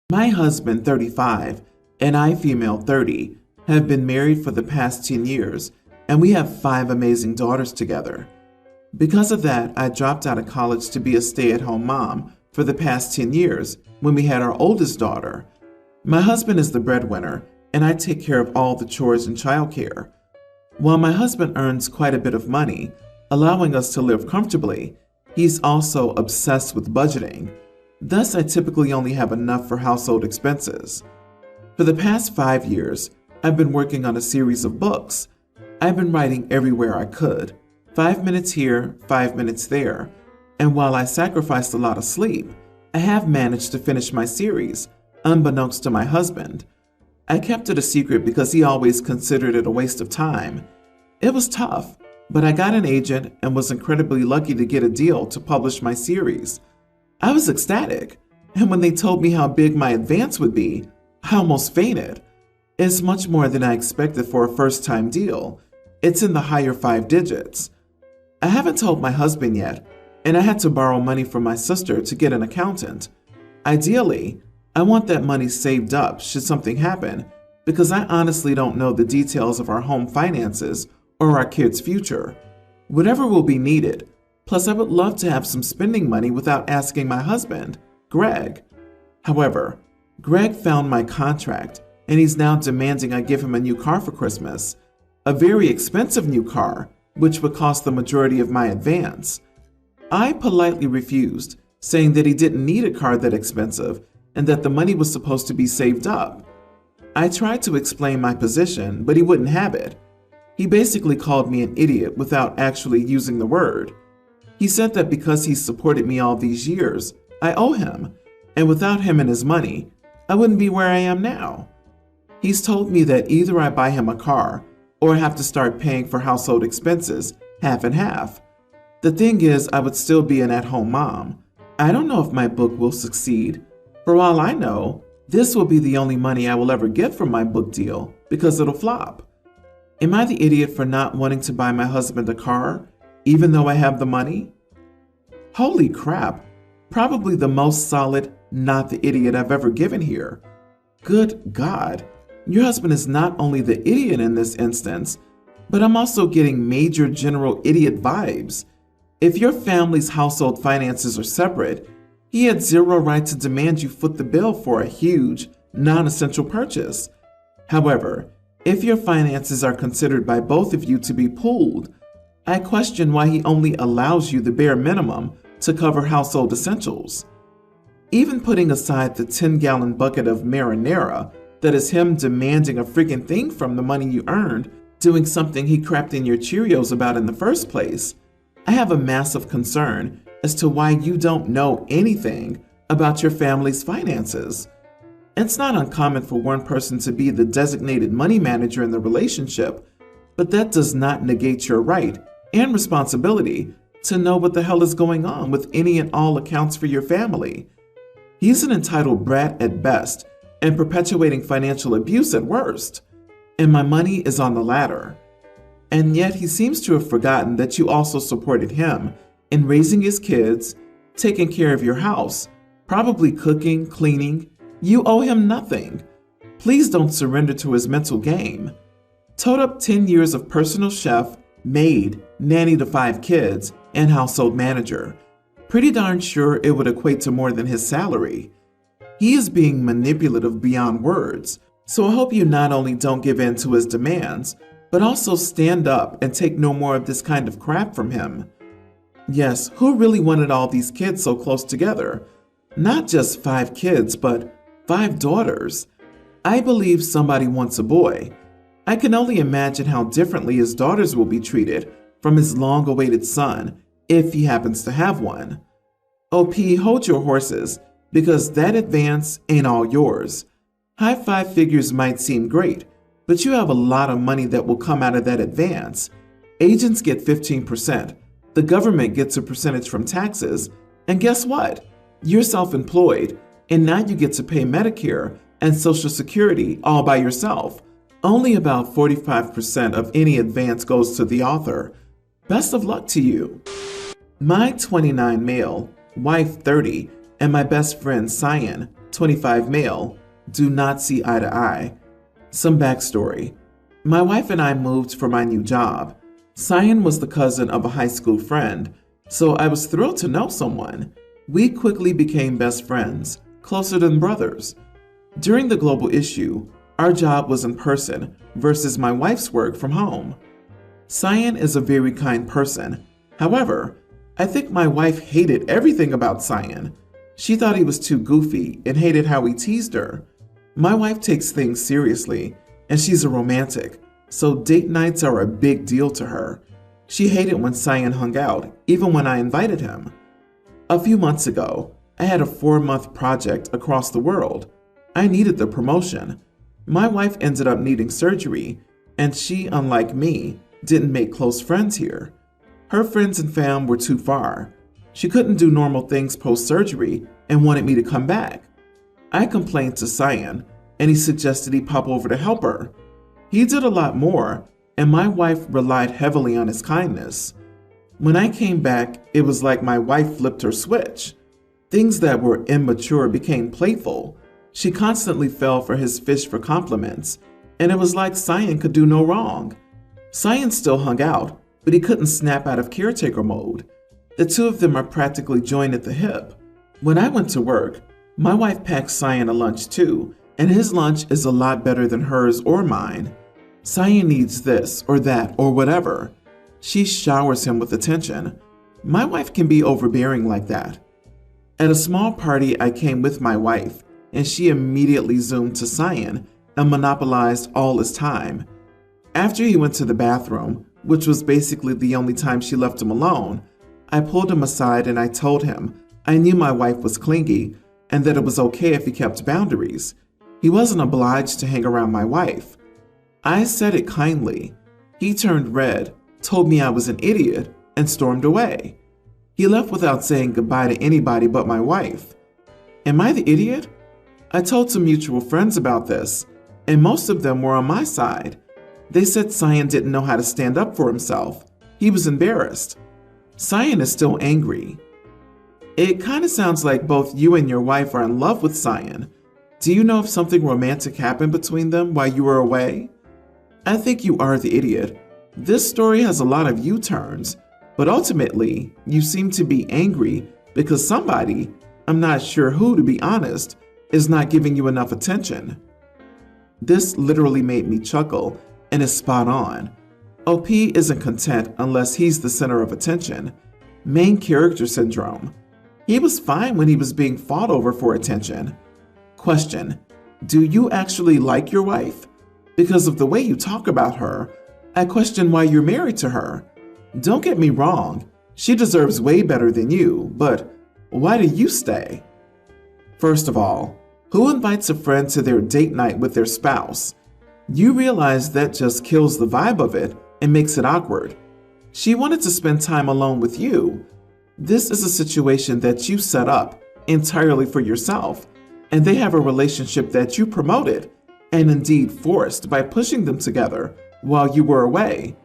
My husband, 35, and I, female 30, have been married for the past 10 years, and we have 5 amazing daughters together. Because of that, I dropped out of college to be a stay-at-home mom for the past 10 years when we had our oldest daughter. My husband is the breadwinner, and I take care of all the chores and childcare. While my husband earns quite a bit of money, allowing us to live comfortably, he's also obsessed with budgeting. Thus, I typically only have enough for household expenses. For the past 5 years, I've been working on a series of books. I've been writing everywhere I could, 5 minutes here, 5 minutes there, and while I sacrificed a lot of sleep, I have managed to finish my series, unbeknownst to my husband. I kept it a secret because he always considered it a waste of time. It was tough, but I got an agent and was incredibly lucky to get a deal to publish my series. I was ecstatic, and when they told me how big my advance would be, I almost fainted. It's much more than I expected for a first-time deal. It's in the higher 5 digits. I haven't told my husband yet, and I had to borrow money from my sister to get an accountant. Ideally, I want that money saved up should something happen, because I honestly don't know the details of our home finances or our kids' future. Whatever will be needed. Plus, I would love to have some spending money without asking my husband, Greg. However, Greg found my contract, and he's now demanding I give him a new car for Christmas. A very expensive new car, which would cost the majority of my advance. I politely refused, saying that he didn't need a car that expensive and that the money was supposed to be saved up. I tried to explain my position, but he wouldn't have it. He basically called me an idiot without actually using the word. He said that because he's supported me all these years, I owe him, and without him and his money, I wouldn't be where I am now. He's told me that either I buy him a car or I have to start paying for household expenses, half and half. The thing is, I would still be an at-home mom. I don't know if my book will succeed. For all I know, this will be the only money I will ever get from my book deal because it'll flop. Am I the idiot for not wanting to buy my husband a car, even though I have the money? Holy crap, probably the most solid not the idiot I've ever given here. Good God, your husband is not only the idiot in this instance, but I'm also getting major general idiot vibes. If your family's household finances are separate, he had zero right to demand you foot the bill for a huge, non-essential purchase. However, if your finances are considered by both of you to be pooled, I question why he only allows you the bare minimum to cover household essentials. Even putting aside the 10-gallon bucket of marinara that is him demanding a freaking thing from the money you earned, doing something he crapped in your Cheerios about in the first place, I have a massive concern as to why you don't know anything about your family's finances. It's not uncommon for one person to be the designated money manager in the relationship, but that does not negate your right and responsibility to know what the hell is going on with any and all accounts for your family. He's an entitled brat at best and perpetuating financial abuse at worst, and my money is on the latter. And yet he seems to have forgotten that you also supported him in raising his kids, taking care of your house, probably cooking, cleaning. You owe him nothing. Please don't surrender to his mental game. Total up 10 years of personal chef, maid, nanny to 5 kids, and household manager. Pretty darn sure it would equate to more than his salary. He is being manipulative beyond words, so I hope you not only don't give in to his demands, but also stand up and take no more of this kind of crap from him. Yes, who really wanted all these kids so close together? Not just 5 kids, but 5 daughters. I believe somebody wants a boy. I can only imagine how differently his daughters will be treated from his long-awaited son, if he happens to have one. OP, hold your horses, because that advance ain't all yours. High 5 figures might seem great, but you have a lot of money that will come out of that advance. Agents get 15%, the government gets a percentage from taxes, and guess what? You're self-employed, and now you get to pay Medicare and Social Security all by yourself. Only about 45% of any advance goes to the author. Best of luck to you. My 29 male, wife 30, and my best friend Cyan, 25 male, do not see eye to eye. Some backstory. My wife and I moved for my new job. Cyan was the cousin of a high school friend, so I was thrilled to know someone. We quickly became best friends, closer than brothers. During the global issue, our job was in person versus my wife's work from home. Cyan is a very kind person. However, I think my wife hated everything about Cyan. She thought he was too goofy and hated how he teased her. My wife takes things seriously, and she's a romantic, so date nights are a big deal to her. She hated when Cyan hung out, even when I invited him. A few months ago, I had a 4-month project across the world. I needed the promotion. My wife ended up needing surgery, and she, unlike me, didn't make close friends here. Her friends and fam were too far. She couldn't do normal things post-surgery and wanted me to come back. I complained to Cyan, and he suggested he pop over to help her. He did a lot more, and my wife relied heavily on his kindness. When I came back, it was like my wife flipped her switch. Things that were immature became playful. She constantly fell for his fish for compliments, and it was like Cyan could do no wrong. Cyan still hung out, but he couldn't snap out of caretaker mode. The two of them are practically joined at the hip. When I went to work, my wife packed Cyan a lunch too, and his lunch is a lot better than hers or mine. Cyan needs this or that or whatever. She showers him with attention. My wife can be overbearing like that. At a small party, I came with my wife, and she immediately zoomed to Cyan and monopolized all his time. After he went to the bathroom, which was basically the only time she left him alone, I pulled him aside and I told him I knew my wife was clingy and that it was okay if he kept boundaries. He wasn't obliged to hang around my wife. I said it kindly. He turned red, told me I was an idiot, and stormed away. He left without saying goodbye to anybody but my wife. Am I the idiot? I told some mutual friends about this, and most of them were on my side. They said Cyan didn't know how to stand up for himself. He was embarrassed. Cyan is still angry. It kind of sounds like both you and your wife are in love with Cyan. Do you know if something romantic happened between them while you were away? I think you are the idiot. This story has a lot of U-turns, but ultimately, you seem to be angry because somebody, I'm not sure who to be honest, is not giving you enough attention. This literally made me chuckle and is spot on. OP isn't content unless he's the center of attention. Main character syndrome. He was fine when he was being fought over for attention. Question: do you actually like your wife? Because of the way you talk about her, I question why you're married to her. Don't get me wrong, she deserves way better than you, but why do you stay? First of all, who invites a friend to their date night with their spouse? You realize that just kills the vibe of it and makes it awkward. She wanted to spend time alone with you. This is a situation that you set up entirely for yourself, and they have a relationship that you promoted and indeed forced by pushing them together while you were away.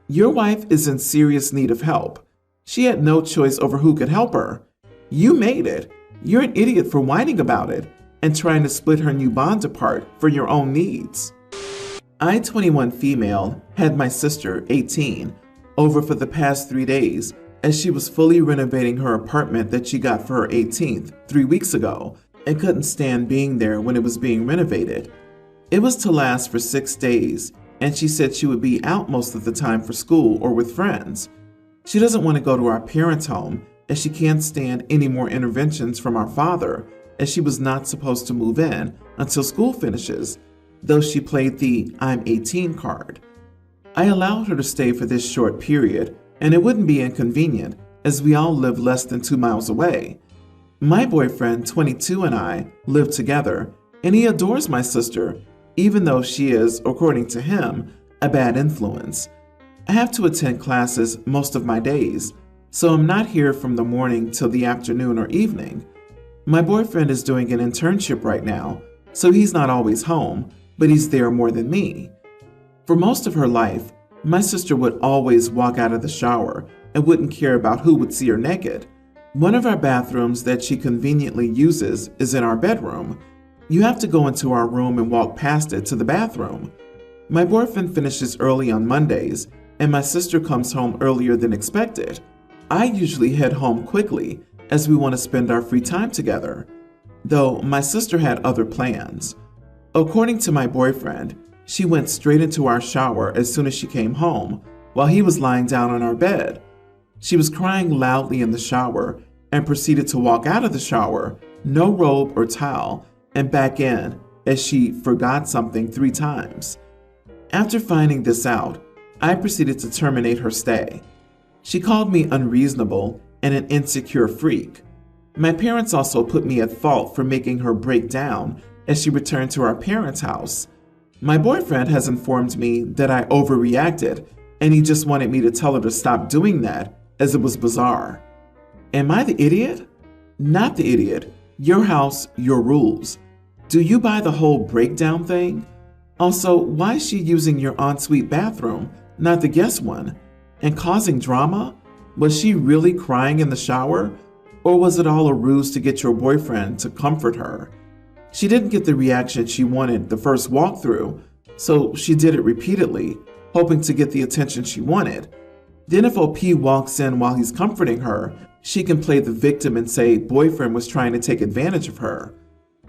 Your wife is in serious need of help. She had no choice over who could help her. You made it. You're an idiot for whining about it and trying to split her new bond apart for your own needs. I, 21 female, had my sister, 18, over for the past 3 days as she was fully renovating her apartment that she got for her 18th 3 weeks ago and couldn't stand being there when it was being renovated. It was to last for 6 days, and she said she would be out most of the time for school or with friends. She doesn't want to go to our parents' home as she can't stand any more interventions from our father, as she was not supposed to move in until school finishes, though she played the I'm 18 card. I allowed her to stay for this short period, and it wouldn't be inconvenient as we all live less than 2 miles away. My boyfriend, 22, and I live together, and he adores my sister, even though she is, according to him, a bad influence. I have to attend classes most of my days, so I'm not here from the morning till the afternoon or evening. My boyfriend is doing an internship right now, so he's not always home, but he's there more than me. For most of her life, my sister would always walk out of the shower and wouldn't care about who would see her naked. One of our bathrooms that she conveniently uses is in our bedroom. You have to go into our room and walk past it to the bathroom. My boyfriend finishes early on Mondays, and my sister comes home earlier than expected. I usually head home quickly as we want to spend our free time together, though my sister had other plans. According to my boyfriend, she went straight into our shower as soon as she came home while he was lying down on our bed. She was crying loudly in the shower and proceeded to walk out of the shower, no robe or towel, and back in as she forgot something 3 times. After finding this out, I proceeded to terminate her stay. She called me unreasonable and an insecure freak. My parents also put me at fault for making her break down as she returned to our parents' house. My boyfriend has informed me that I overreacted and he just wanted me to tell her to stop doing that as it was bizarre. Am I the idiot? Not the idiot. Your house, your rules. Do you buy the whole breakdown thing? Also, why is she using your ensuite bathroom, not the guest one, and causing drama? Was she really crying in the shower? Or was it all a ruse to get your boyfriend to comfort her? She didn't get the reaction she wanted the first walkthrough, so she did it repeatedly, hoping to get the attention she wanted. Then if OP walks in while he's comforting her, she can play the victim and say boyfriend was trying to take advantage of her.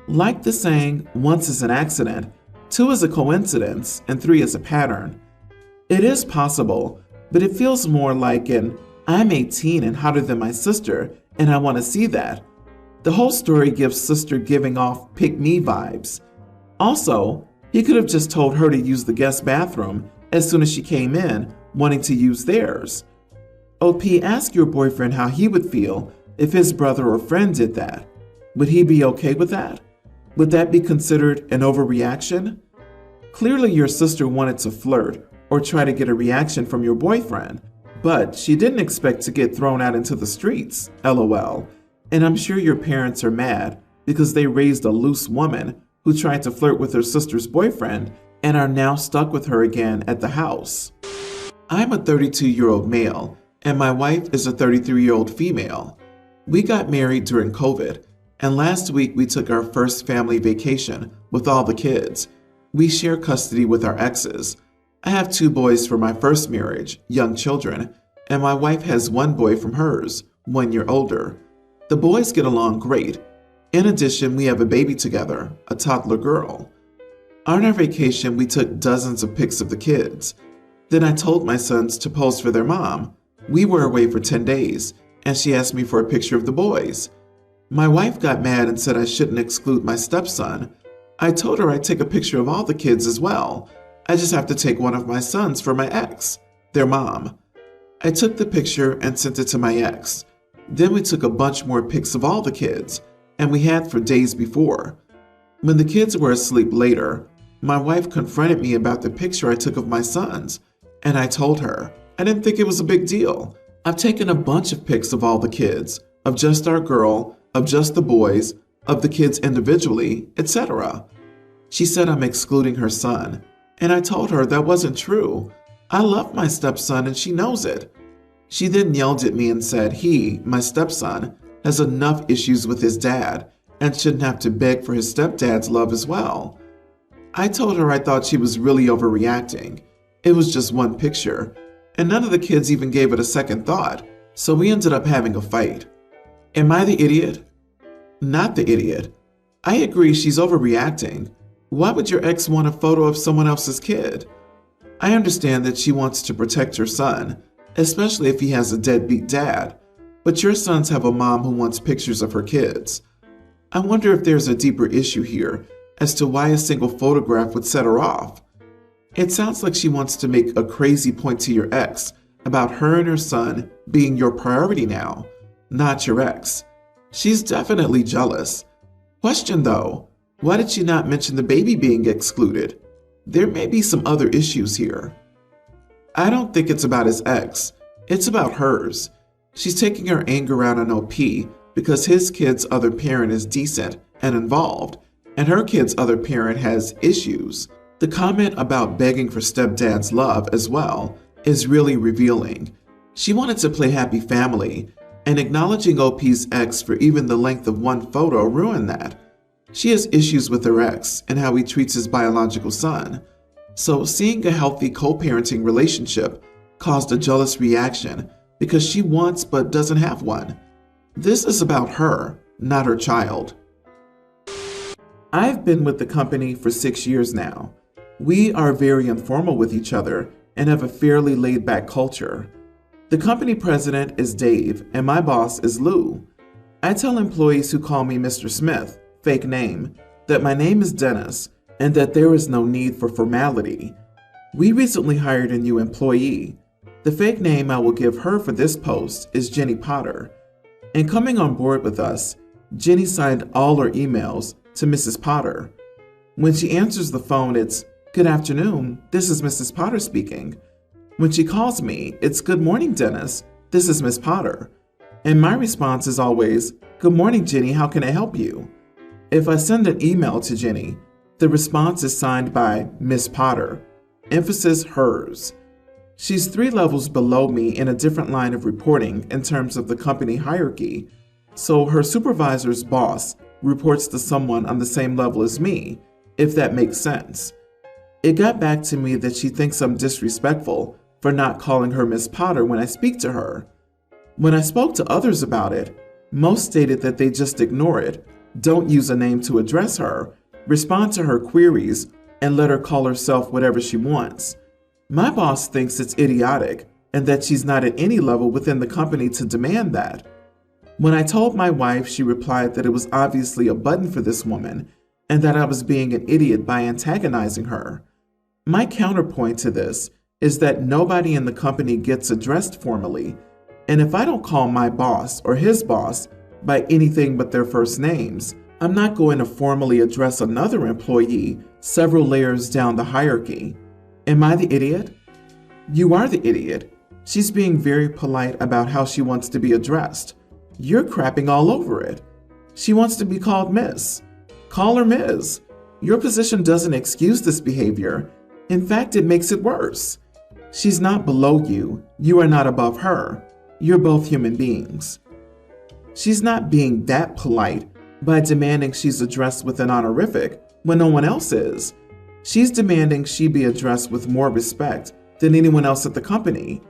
Like the saying, once is an accident, 2 is a coincidence, and 3 is a pattern. It is possible, but it feels more like an I'm 18 and hotter than my sister, and I want to see that. The whole story gives sister giving off pick me vibes. Also, he could have just told her to use the guest bathroom as soon as she came in, wanting to use theirs. OP, ask your boyfriend how he would feel if his brother or friend did that. Would he be okay with that? Would that be considered an overreaction? Clearly your sister wanted to flirt or try to get a reaction from your boyfriend, but she didn't expect to get thrown out into the streets, LOL. And I'm sure your parents are mad because they raised a loose woman who tried to flirt with her sister's boyfriend and are now stuck with her again at the house. I'm a 32-year-old male and my wife is a 33-year-old female. We got married during COVID, and last week we took our first family vacation with all the kids. We share custody with our exes. I have 2 boys from my first marriage, young children, and my wife has 1 boy from hers, 1 year older. The boys get along great. In addition, we have a baby together, a toddler girl. On our vacation, we took dozens of pics of the kids. Then I told my sons to pose for their mom. We were away for 10 days, and she asked me for a picture of the boys. My wife got mad and said I shouldn't exclude my stepson. I told her I'd take a picture of all the kids as well. I just have to take one of my sons for my ex, their mom. I took the picture and sent it to my ex. Then we took a bunch more pics of all the kids, and we had for days before. When the kids were asleep later, my wife confronted me about the picture I took of my sons, and I told her I didn't think it was a big deal. I've taken a bunch of pics of all the kids, of just our girl, of just the boys, of the kids individually, etc. She said I'm excluding her son, and I told her that wasn't true. I love my stepson and she knows it. She then yelled at me and said he, my stepson, has enough issues with his dad and shouldn't have to beg for his stepdad's love as well. I told her I thought she was really overreacting. It was just 1 picture, and none of the kids even gave it a second thought, so we ended up having a fight. Am I the idiot? Not the idiot. I agree she's overreacting. Why would your ex want a photo of someone else's kid? I understand that she wants to protect her son, especially if he has a deadbeat dad, but your sons have a mom who wants pictures of her kids. I wonder if there's a deeper issue here as to why a single photograph would set her off. It sounds like she wants to make a crazy point to your ex about her and her son being your priority now, not your ex. She's definitely jealous. Question though, why did she not mention the baby being excluded? There may be some other issues here. I don't think it's about his ex. It's about hers. She's taking her anger out on OP because his kid's other parent is decent and involved, and her kid's other parent has issues. The comment about begging for stepdad's love as well is really revealing. She wanted to play happy family, and acknowledging OP's ex for even the length of one photo ruined that. She has issues with her ex and how he treats his biological son. So seeing a healthy co-parenting relationship caused a jealous reaction because she wants but doesn't have one. This is about her, not her child. I've been with the company for 6 years now. We are very informal with each other and have a fairly laid-back culture. The company president is Dave and my boss is Lou. I tell employees who call me Mr. Smith, fake name, that my name is Dennis and that there is no need for formality. We recently hired a new employee. The fake name I will give her for this post is Jenny Potter. And coming on board with us, Jenny signed all her emails to Mrs. Potter. When she answers the phone, it's, "Good afternoon, this is Mrs. Potter speaking." When she calls me, it's, "Good morning, Dennis, this is Miss Potter." And my response is always, "Good morning, Jenny, how can I help you?" If I send an email to Jenny, the response is signed by Miss Potter, emphasis hers. She's 3 levels below me in a different line of reporting in terms of the company hierarchy, so her supervisor's boss reports to someone on the same level as me, if that makes sense. It got back to me that she thinks I'm disrespectful for not calling her Miss Potter when I speak to her. When I spoke to others about it, most stated that they just ignore it, don't use a name to address her, respond to her queries, and let her call herself whatever she wants. My boss thinks it's idiotic and that she's not at any level within the company to demand that. When I told my wife, she replied that it was obviously a button for this woman and that I was being an idiot by antagonizing her. My counterpoint to this is that nobody in the company gets addressed formally, and if I don't call my boss or his boss by anything but their first names, I'm not going to formally address another employee several layers down the hierarchy. Am I the idiot? You are the idiot. She's being very polite about how she wants to be addressed. You're crapping all over it. She wants to be called Miss. Call her Ms. Your position doesn't excuse this behavior. In fact, it makes it worse. She's not below you. You are not above her. You're both human beings. She's not being that polite by demanding she's addressed with an honorific when no one else is. She's demanding she be addressed with more respect than anyone else at the company.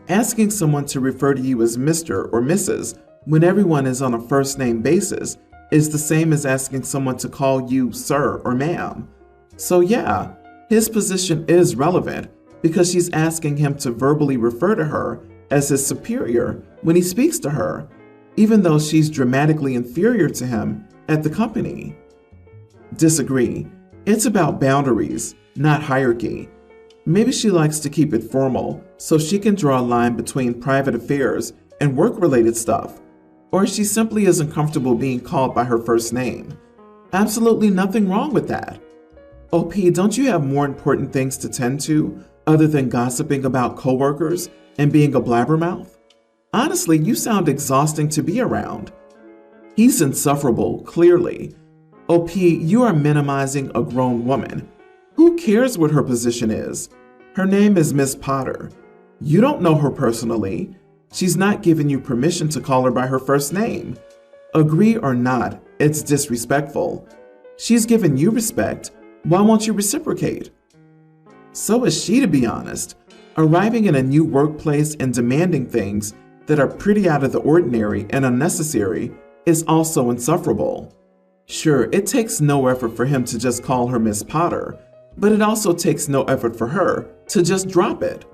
Asking someone to refer to you as Mr. or Mrs. when everyone is on a first-name basis is the same as asking someone to call you sir or ma'am. So yeah, his position is relevant because she's asking him to verbally refer to her as his superior when he speaks to her, even though she's dramatically inferior to him at the company. Disagree. It's about boundaries, not hierarchy. Maybe she likes to keep it formal so she can draw a line between private affairs and work-related stuff, or she simply isn't comfortable being called by her first name. Absolutely nothing wrong with that. OP, don't you have more important things to tend to other than gossiping about coworkers and being a blabbermouth? Honestly, you sound exhausting to be around. He's insufferable, clearly. OP, you are minimizing a grown woman. Who cares what her position is? Her name is Miss Potter. You don't know her personally. She's not giving you permission to call her by her first name. Agree or not, it's disrespectful. She's given you respect. Why won't you reciprocate? So is she, to be honest. Arriving in a new workplace and demanding things that are pretty out of the ordinary and unnecessary is also insufferable. Sure, it takes no effort for him to just call her Miss Potter, but it also takes no effort for her to just drop it.